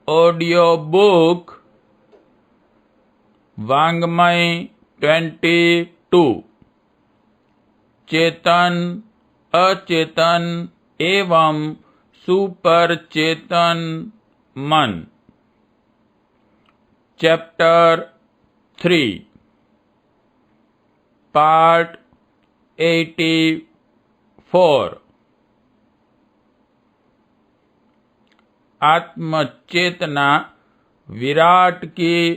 Audio book वाङ्मय 22 चेतन अचेतन एवं सुपर चेतन मन। चैप्टर 3 पार्ट 84 आत्मचेतना विराट की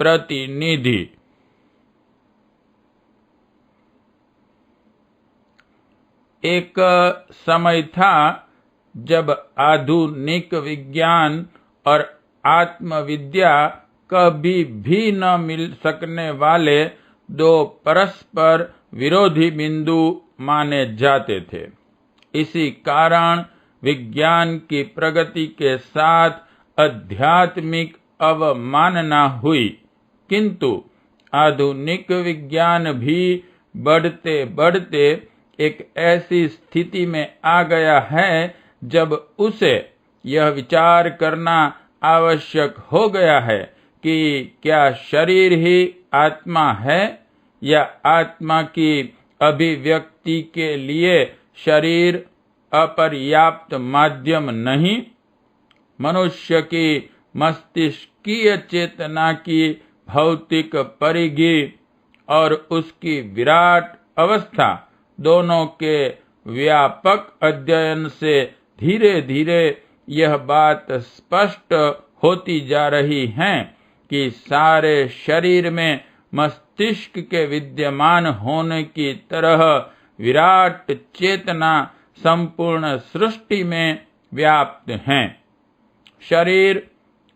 प्रतिनिधि। एक समय था जब आधुनिक विज्ञान और आत्मविद्या कभी भी न मिल सकने वाले दो परस्पर विरोधी बिंदु माने जाते थे। इसी कारण विज्ञान की प्रगति के साथ आध्यात्मिक अवमानना हुई, किंतु आधुनिक विज्ञान भी बढ़ते बढ़ते एक ऐसी स्थिति में आ गया है जब उसे यह विचार करना आवश्यक हो गया है कि क्या शरीर ही आत्मा है या आत्मा की अभिव्यक्ति के लिए शरीर अपर्याप्त माध्यम नहीं। मनुष्य की मस्तिष्कीय चेतना की भौतिक परिधि और उसकी विराट अवस्था दोनों के व्यापक अध्ययन से धीरे धीरे यह बात स्पष्ट होती जा रही है कि सारे शरीर में मस्तिष्क के विद्यमान होने की तरह विराट चेतना संपूर्ण सृष्टि में व्याप्त है। शरीर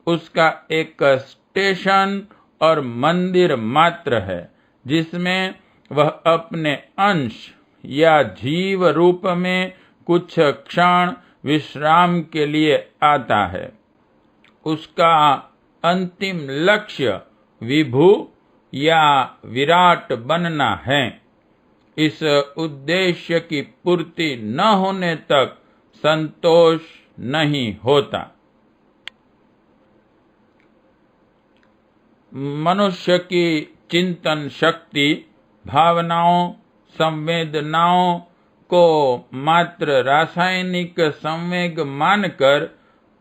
उसका एक स्टेशन और मंदिर मात्र है जिसमें वह अपने अंश या जीव रूप में कुछ क्षण विश्राम के लिए आता है। उसका अंतिम लक्ष्य विभु या विराट बनना है। इस उद्देश्य की पूर्ति न होने तक संतोष नहीं होता। मनुष्य की चिंतन शक्ति भावनाओं संवेदनाओं को मात्र रासायनिक संवेग मानकर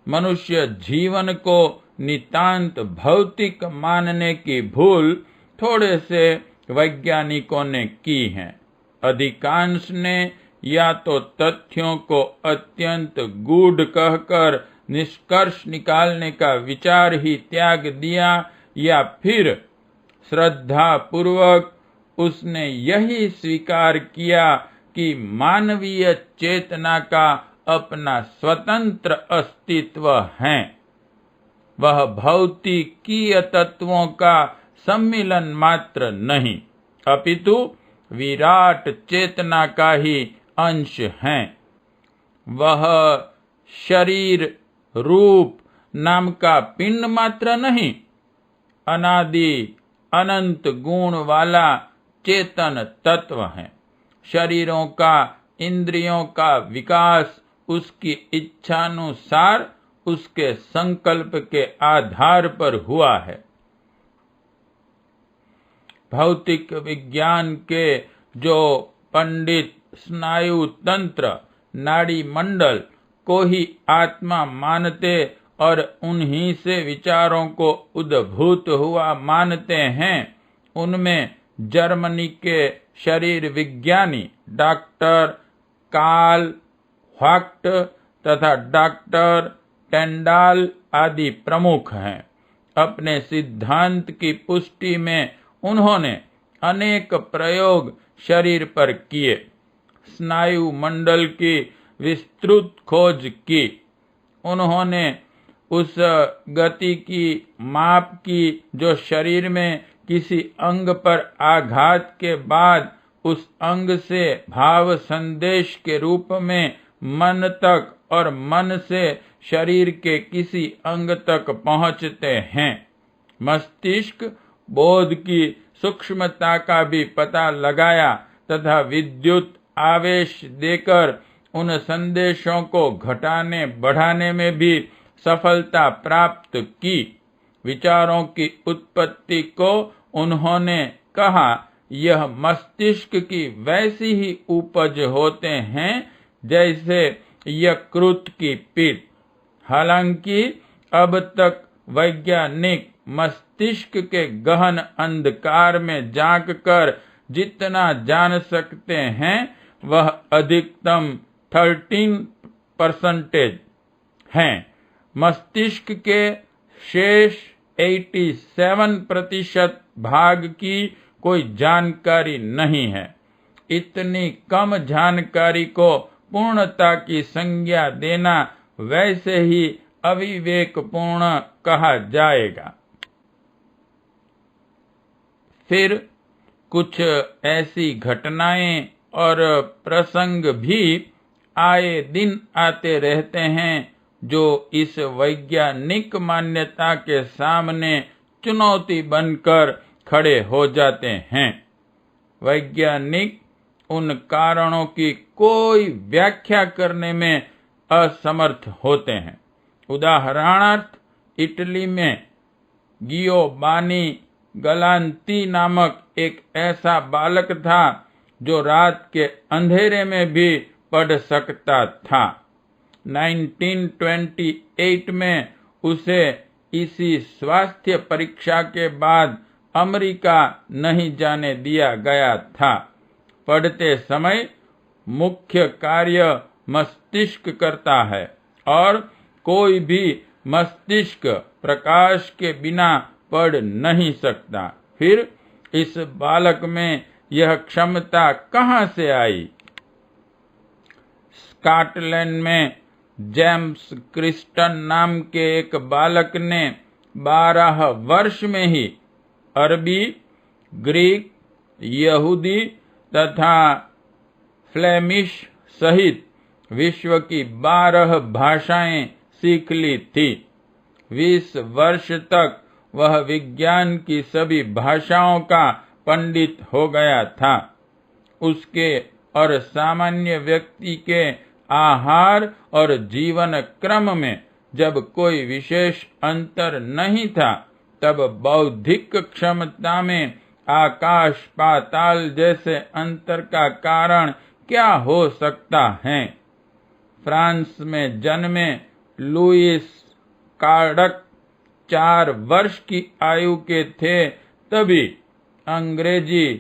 मनुष्य जीवन को नितांत भौतिक मानने की भूल थोड़े से वैज्ञानिकों ने की है। अधिकांश ने या तो तथ्यों को अत्यंत गूढ़ कहकर निष्कर्ष निकालने का विचार ही त्याग दिया या फिर श्रद्धा पूर्वक उसने यही स्वीकार किया कि मानवीय चेतना का अपना स्वतंत्र अस्तित्व है। वह भौतिकीय तत्वों का सम्मिलन मात्र नहीं, अपितु विराट चेतना का ही अंश है। वह शरीर रूप नाम का पिंड मात्र नहीं, अनादि अनंत गुण वाला चेतन तत्व है। शरीरों का इंद्रियों का विकास उसकी इच्छानुसार उसके संकल्प के आधार पर हुआ है। भौतिक विज्ञान के जो पंडित स्नायु तंत्र नाड़ी मंडल को ही आत्मा मानते और उन्हीं से विचारों को उद्भूत हुआ मानते हैं, उनमें जर्मनी के शरीर विज्ञानी डॉक्टर कार्ल ह्वाक्ट तथा डॉक्टर टेंडाल आदि प्रमुख हैं। अपने सिद्धांत की पुष्टि में उन्होंने अनेक प्रयोग शरीर पर किए, स्नायु मंडल की विस्तृत खोज की। उन्होंने उस गति की माप की जो शरीर में किसी अंग पर आघात के बाद उस अंग से भाव संदेश के रूप में मन तक और मन से शरीर के किसी अंग तक पहुंचते हैं। मस्तिष्क बोध की सूक्ष्मता का भी पता लगाया तथा विद्युत आवेश देकर उन संदेशों को घटाने बढ़ाने में भी सफलता प्राप्त की। विचारों की उत्पत्ति को उन्होंने कहा, यह मस्तिष्क की वैसी ही उपज होते हैं जैसे यकृत की पित्त। हालांकि अब तक वैज्ञानिक मस्तिष्क के गहन अंधकार में झांककर जितना जान सकते हैं वह अधिकतम 13% है। मस्तिष्क के शेष 87% भाग की कोई जानकारी नहीं है। इतनी कम जानकारी को पूर्णता की संज्ञा देना वैसे ही अविवेकपूर्ण कहा जाएगा। फिर कुछ ऐसी घटनाएं और प्रसंग भी आए दिन आते रहते हैं जो इस वैज्ञानिक मान्यता के सामने चुनौती बनकर खड़े हो जाते हैं। वैज्ञानिक उन कारणों की कोई व्याख्या करने में असमर्थ होते हैं। उदाहरणार्थ, इटली में गियोबानी गलांती नामक एक ऐसा बालक था जो रात के अंधेरे में भी पढ़ सकता था। 1928 में उसे इसी स्वास्थ्य परीक्षा के बाद अमेरिका नहीं जाने दिया गया था। पढ़ते समय मुख्य कार्य मस्तिष्क करता है और कोई भी मस्तिष्क प्रकाश के बिना पढ़ नहीं सकता। फिर इस बालक में यह क्षमता कहाँ से आई? स्कॉटलैंड में जेम्स क्रिस्टन नाम के एक बालक ने 12 वर्ष में ही अरबी, ग्रीक, यहूदी तथा फ्लेमिश सहित विश्व की 12 भाषाएं सीख ली थी। 20 वर्ष तक वह विज्ञान की सभी भाषाओं का पंडित हो गया था। उसके और सामान्य व्यक्ति के आहार और जीवन क्रम में जब कोई विशेष अंतर नहीं था, तब बौद्धिक क्षमता में आकाश पाताल जैसे अंतर का कारण क्या हो सकता है? फ्रांस में जन्मे लुईस कार्डक 4 वर्ष की आयु के थे तभी अंग्रेजी,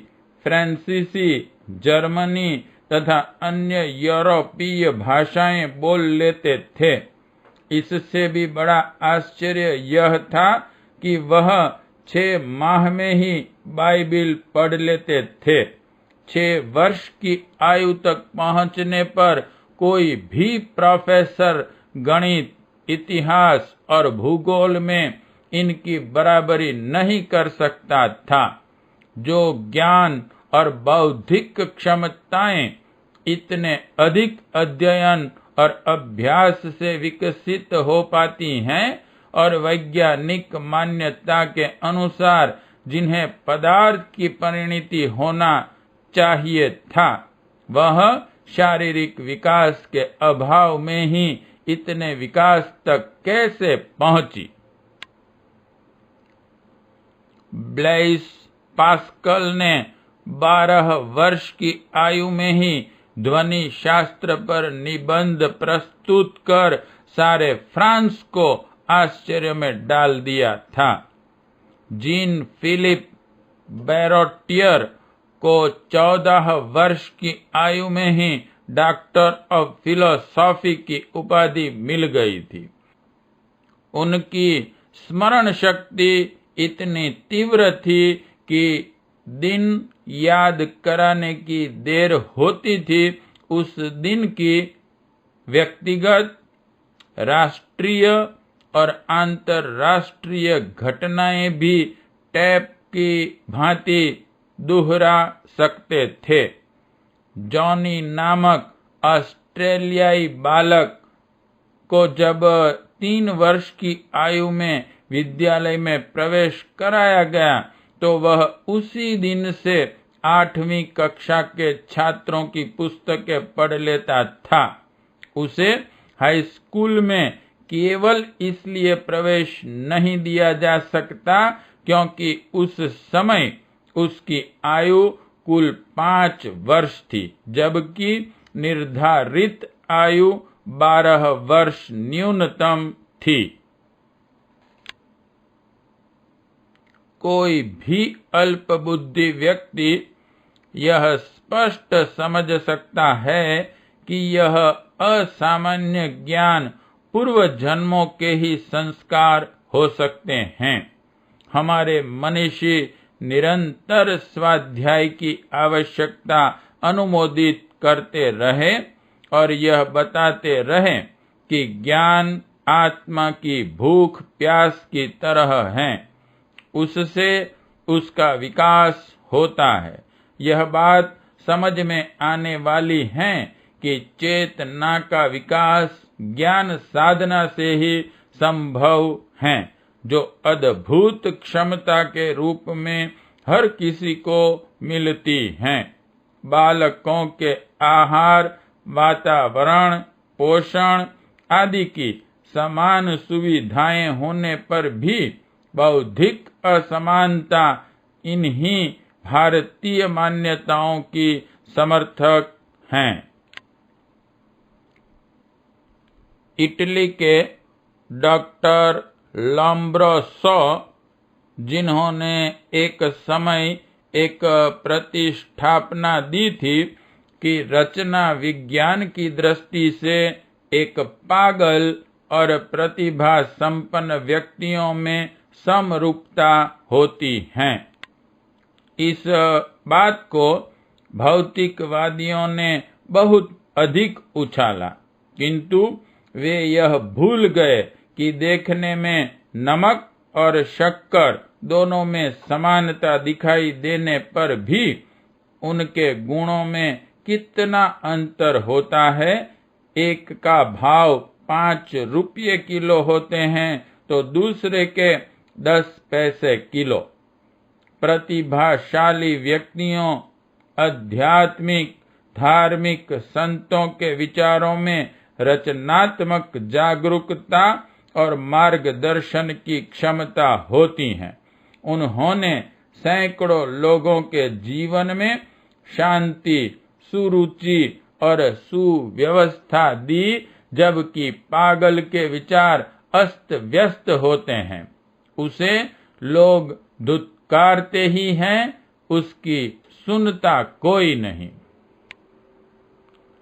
फ्रांसीसी, जर्मनी तथा अन्य यूरोपीय भाषाएं बोल लेते थे। इससे भी बड़ा आश्चर्य यह था कि वह 6 माह में ही बाइबिल पढ़ लेते थे। 6 वर्ष की आयु तक पहुंचने पर कोई भी प्रोफेसर गणित, इतिहास और भूगोल में इनकी बराबरी नहीं कर सकता था। जो ज्ञान और बौद्धिक क्षमताएं इतने अधिक अध्ययन और अभ्यास से विकसित हो पाती हैं और वैज्ञानिक मान्यता के अनुसार जिन्हें पदार्थ की परिणति होना चाहिए था, वह शारीरिक विकास के अभाव में ही इतने विकास तक कैसे पहुंची? ब्लेस पास्कल ने 12 वर्ष की आयु में ही ध्वनि शास्त्र पर निबंध प्रस्तुत कर सारे फ्रांस को आश्चर्य में डाल दिया था। जीन फिलिप बैरोटियर को 14 वर्ष की आयु में ही डॉक्टर ऑफ फिलोसॉफी की उपाधि मिल गई थी। उनकी स्मरण शक्ति इतनी तीव्र थी कि दिन याद कराने की देर होती थी, उस दिन की व्यक्तिगत, राष्ट्रीय और अंतर्राष्ट्रीय घटनाएं भी टैप की भांति दोहरा सकते थे। जॉनी नामक ऑस्ट्रेलियाई बालक को जब 3 वर्ष की आयु में विद्यालय में प्रवेश कराया गया तो वह उसी दिन से 8वीं कक्षा के छात्रों की पुस्तकें पढ़ लेता था। उसे हाई स्कूल में केवल इसलिए प्रवेश नहीं दिया जा सकता क्योंकि उस समय उसकी आयु कुल 5 वर्ष थी, जबकि निर्धारित आयु 12 वर्ष न्यूनतम थी। कोई भी अल्पबुद्धि व्यक्ति यह स्पष्ट समझ सकता है कि यह असामान्य ज्ञान पूर्व जन्मों के ही संस्कार हो सकते हैं। हमारे मनीषी निरंतर स्वाध्याय की आवश्यकता अनुमोदित करते रहे और यह बताते रहे कि ज्ञान आत्मा की भूख प्यास की तरह है, उससे उसका विकास होता है। यह बात समझ में आने वाली है कि चेतना का विकास ज्ञान साधना से ही संभव है, जो अद्भुत क्षमता के रूप में हर किसी को मिलती हैं। बालकों के आहार, वातावरण, पोषण आदि की समान सुविधाएं होने पर भी बौद्धिक असमानता इन्हीं भारतीय मान्यताओं की समर्थक हैं। इटली के डॉक्टर लॉम्ब्रोसो, जिन्होंने एक समय एक प्रतिष्ठापना दी थी कि रचना विज्ञान की दृष्टि से एक पागल और प्रतिभा संपन्न व्यक्तियों में समरूपता होती है, इस बात को भौतिकवादियों ने बहुत अधिक उछाला, किंतु वे यह भूल गए कि देखने में नमक और शक्कर दोनों में समानता दिखाई देने पर भी उनके गुणों में कितना अंतर होता है। एक का भाव 5 रुपये किलो होते हैं तो दूसरे के 10 पैसे किलो। प्रतिभाशाली व्यक्तियों, आध्यात्मिक धार्मिक संतों के विचारों में रचनात्मक जागरूकता और मार्गदर्शन की क्षमता होती है। उन्होंने सैकड़ों लोगों के जीवन में शांति, सुरुचि और सुव्यवस्था दी, जबकि पागल के विचार अस्त व्यस्त होते हैं। उसे लोग धुतकारते ही हैं, उसकी सुनता कोई नहीं।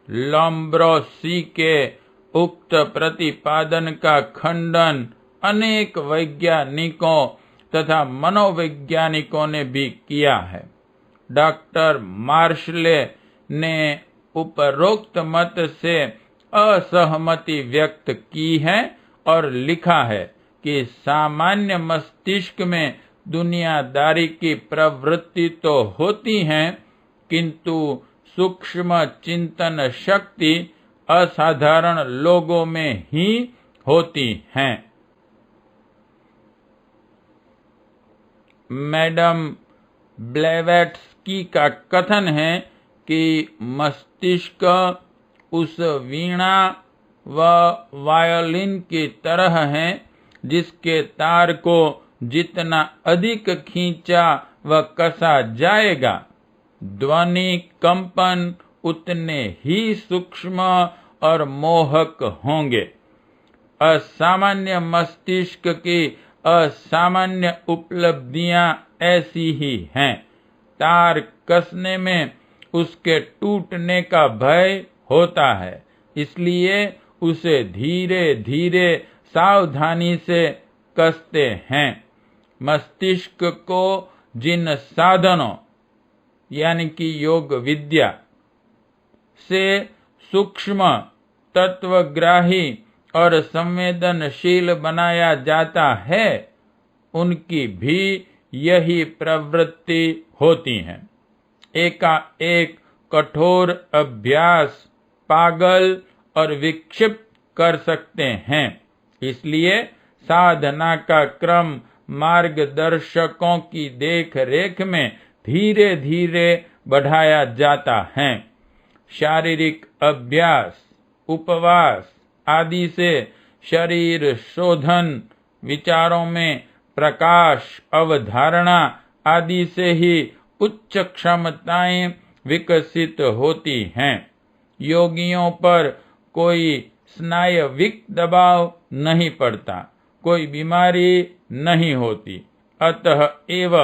लॉम्ब्रोसी के उक्त प्रतिपादन का खंडन अनेक वैज्ञानिकों तथा मनोवैज्ञानिकों ने भी किया है। डॉक्टर मार्शले ने उपरोक्त मत से असहमति व्यक्त की है और लिखा है कि सामान्य मस्तिष्क में दुनियादारी की प्रवृत्ति तो होती है, किंतु सूक्ष्म चिंतन शक्ति असाधारण लोगों में ही होती है। मैडम ब्लेवेट्स्की का कथन है कि मस्तिष्क उस वीणा व वायोलिन की तरह है जिसके तार को जितना अधिक खींचा व कसा जाएगा, ध्वनि कंपन उतने ही सूक्ष्म और मोहक होंगे। असामान्य मस्तिष्क की असामान्य उपलब्धियां ऐसी ही हैं। तार कसने में उसके टूटने का भय होता है, इसलिए उसे धीरे धीरे सावधानी से कसते हैं। मस्तिष्क को जिन साधनों यानी कि योग विद्या से सूक्ष्म, तत्वग्राही और संवेदनशील बनाया जाता है, उनकी भी यही प्रवृत्ति होती है। एकाएक कठोर अभ्यास पागल और विक्षिप्त कर सकते हैं, इसलिए साधना का क्रम मार्गदर्शकों की देख रेख में धीरे धीरे बढ़ाया जाता है। शारीरिक अभ्यास, उपवास आदि से शरीर शोधन विचारों में प्रकाश अवधारणा आदि से ही उच्च क्षमताएं विकसित होती हैं। योगियों पर कोई स्नायविक दबाव नहीं पड़ता, कोई बीमारी नहीं होती। अतः एव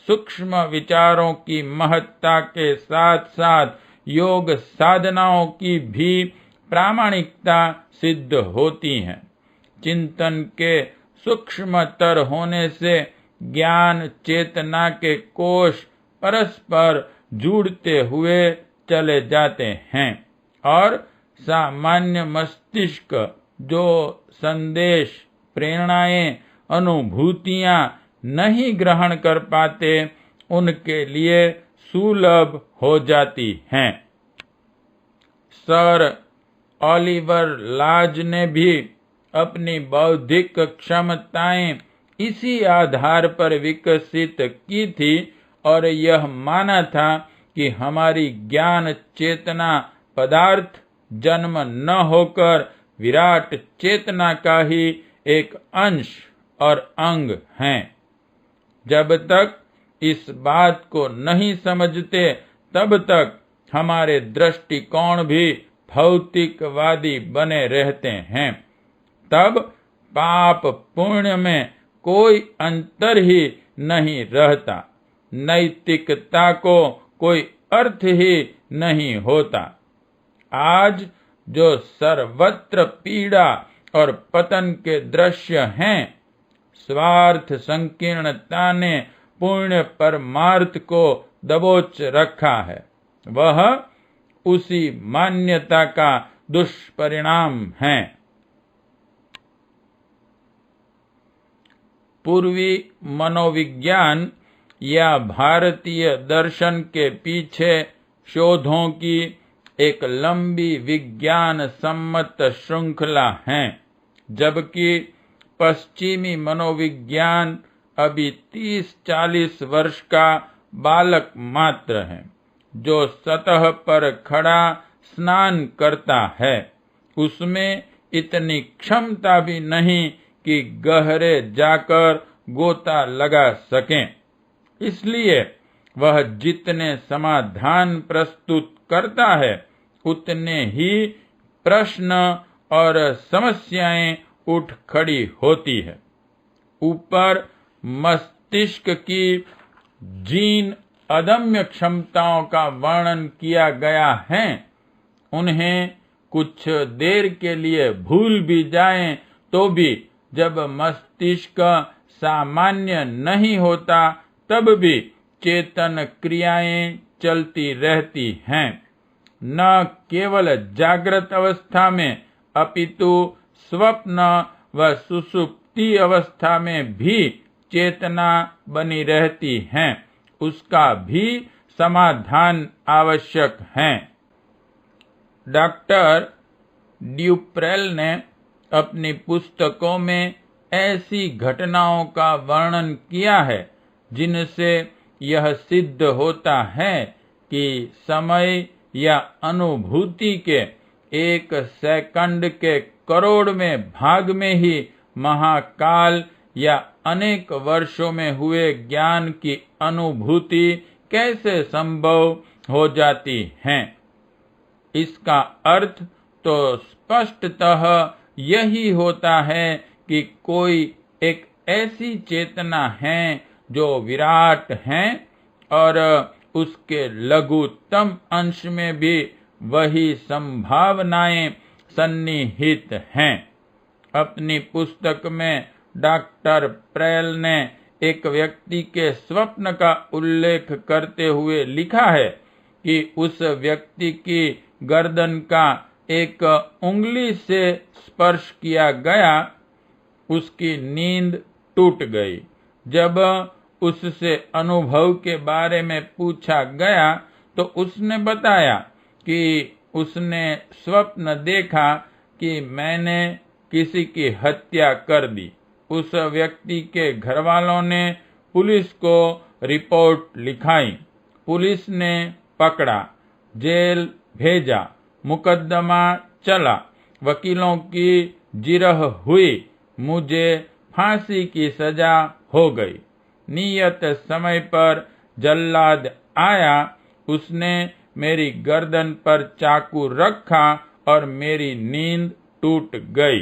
सूक्ष्म विचारों की महत्ता के साथ साथ योग साधनाओं की भी प्रामाणिकता सिद्ध होती है। चिंतन के सूक्ष्मतर होने से ज्ञान चेतना के कोश परस्पर जुड़ते हुए चले जाते हैं और सामान्य मस्तिष्क जो संदेश प्रेरणाएं अनुभूतियां नहीं ग्रहण कर पाते उनके लिए सुलभ हो जाती हैं। सर ओलिवर लाज ने भी अपनी बौद्धिक क्षमताएं इसी आधार पर विकसित की थी और यह माना था कि हमारी ज्ञान चेतना पदार्थ जन्म न होकर विराट चेतना का ही एक अंश और अंग हैं। जब तक इस बात को नहीं समझते तब तक हमारे दृष्टिकोण भी भौतिकवादी बने रहते हैं। तब पाप पुण्य में कोई अंतर ही नहीं रहता, नैतिकता को कोई अर्थ ही नहीं होता। आज जो सर्वत्र पीड़ा और पतन के दृश्य हैं, स्वार्थ संकीर्णता ने पुण्य परमार्थ को दबोच रखा है, वह उसी मान्यता का दुष्परिणाम है। पूर्वी मनोविज्ञान या भारतीय दर्शन के पीछे शोधों की एक लंबी विज्ञान सम्मत श्रृंखला है, जबकि पश्चिमी मनोविज्ञान अभी 30-40 वर्ष का बालक मात्र है, जो सतह पर खड़ा स्नान करता है। उसमें इतनी क्षमता भी नहीं कि गहरे जाकर गोता लगा सकें। इसलिए वह जितने समाधान प्रस्तुत करता है उतने ही प्रश्न और समस्याएं उठ खड़ी होती है। ऊपर मस्तिष्क की जिन अदम्य क्षमताओं का वर्णन किया गया है, उन्हें कुछ देर के लिए भूल भी जाएं तो भी जब मस्तिष्क सामान्य नहीं होता तब भी चेतन क्रियाएं चलती रहती हैं। न केवल जागृत अवस्था में अपितु स्वप्न व सुषुप्ति अवस्था में भी चेतना बनी रहती है, उसका भी समाधान आवश्यक है। डॉक्टर ड्यूप्रेल ने अपनी पुस्तकों में ऐसी घटनाओं का वर्णन किया है जिनसे यह सिद्ध होता है कि समय या अनुभूति के 1 सेकंड के करोड़वें भाग में ही महाकाल या अनेक वर्षों में हुए ज्ञान की अनुभूति कैसे संभव हो जाती है। इसका अर्थ तो स्पष्टतः यही होता है कि कोई एक ऐसी चेतना है जो विराट है और उसके लघुतम अंश में भी वही संभावनाएं सन्निहित हैं। अपनी पुस्तक में डॉक्टर प्रेल ने एक व्यक्ति के स्वप्न का उल्लेख करते हुए लिखा है कि उस व्यक्ति की गर्दन का एक उंगली से स्पर्श किया गया, उसकी नींद टूट गई। जब उससे अनुभव के बारे में पूछा गया तो उसने बताया कि उसने स्वप्न देखा कि मैंने किसी की हत्या कर दी। उस व्यक्ति के घरवालों ने पुलिस को रिपोर्ट लिखाई। पुलिस ने पकड़ा, जेल भेजा, मुकदमा चला, वकीलों की जिरह हुई, मुझे फांसी की सजा हो गई। नियत समय पर जल्लाद आया, उसने मेरी गर्दन पर चाकू रखा और मेरी नींद टूट गई।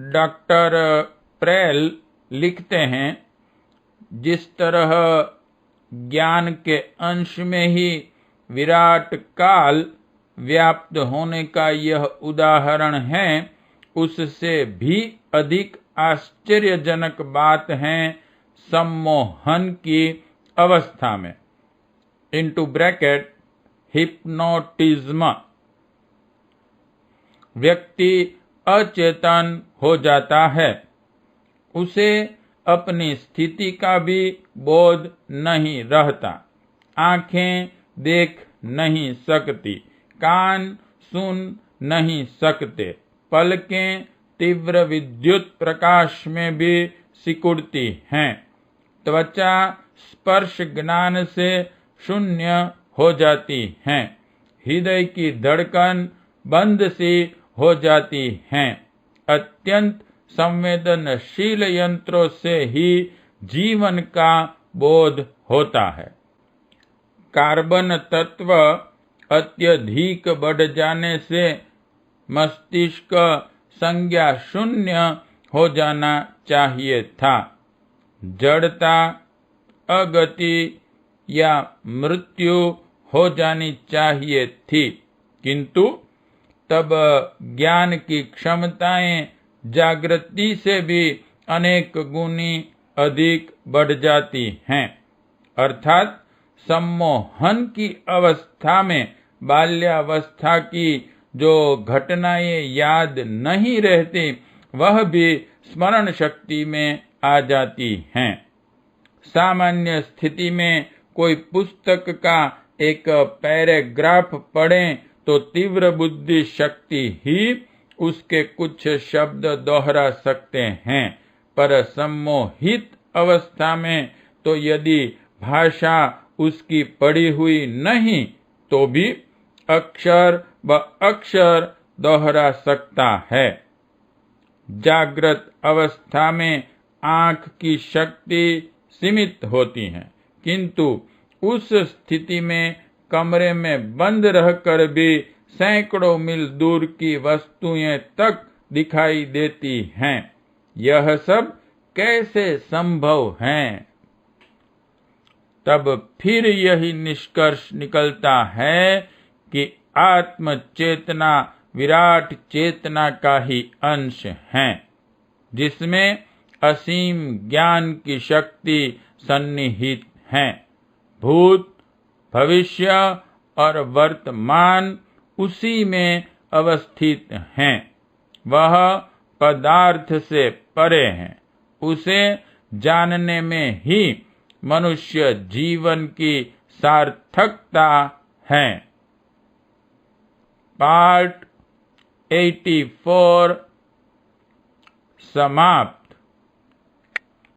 डॉक्टर प्रेल लिखते हैं, जिस तरह ज्ञान के अंश में ही विराट काल व्याप्त होने का यह उदाहरण है, उससे भी अधिक आश्चर्यजनक बात है सम्मोहन की अवस्था में (हिप्नोटिज्म) व्यक्ति अचेतन हो जाता है। उसे अपनी स्थिति का भी बोध नहीं रहता। आंखें देख नहीं सकती, कान सुन नहीं सकते, पलकें तीव्र विद्युत प्रकाश में भी सिकुड़ती हैं, त्वचा स्पर्श ज्ञान से शून्य हो जाती है, हृदय की धड़कन बंद सी हो जाती है। अत्यंत संवेदनशील यंत्रों से ही जीवन का बोध होता है। कार्बन तत्व अत्यधिक बढ़ जाने से मस्तिष्क संज्ञा शून्य हो जाना चाहिए था। जड़ता, अगति या मृत्यु हो जानी चाहिए थी, किंतु तब ज्ञान की क्षमताएं जागृति से भी अनेक गुनी अधिक बढ़ जाती हैं। अर्थात सम्मोहन की अवस्था में बाल्यावस्था की जो घटनाएं याद नहीं रहती, वह भी स्मरण शक्ति में आ जाती हैं। सामान्य स्थिति में कोई पुस्तक का एक पैराग्राफ पढ़ें तो तीव्र बुद्धि शक्ति ही उसके कुछ शब्द दोहरा सकते हैं, पर सम्मोहित अवस्था में तो यदि भाषा उसकी पढ़ी हुई नहीं तो भी अक्षर ब अक्षर दोहरा सकता है। जागृत अवस्था में आंख की शक्ति सीमित होती है, किंतु उस स्थिति में कमरे में बंद रहकर भी सैकड़ों मील दूर की वस्तुएं तक दिखाई देती हैं। यह सब कैसे संभव है? तब फिर यही निष्कर्ष निकलता है कि आत्म चेतना विराट चेतना का ही अंश है, जिसमें असीम ज्ञान की शक्ति सन्निहित है। भूत, भविष्य और वर्तमान उसी में अवस्थित हैं। वह पदार्थ से परे है। उसे जानने में ही मनुष्य जीवन की सार्थकता है। पार्ट 84 समाप्त।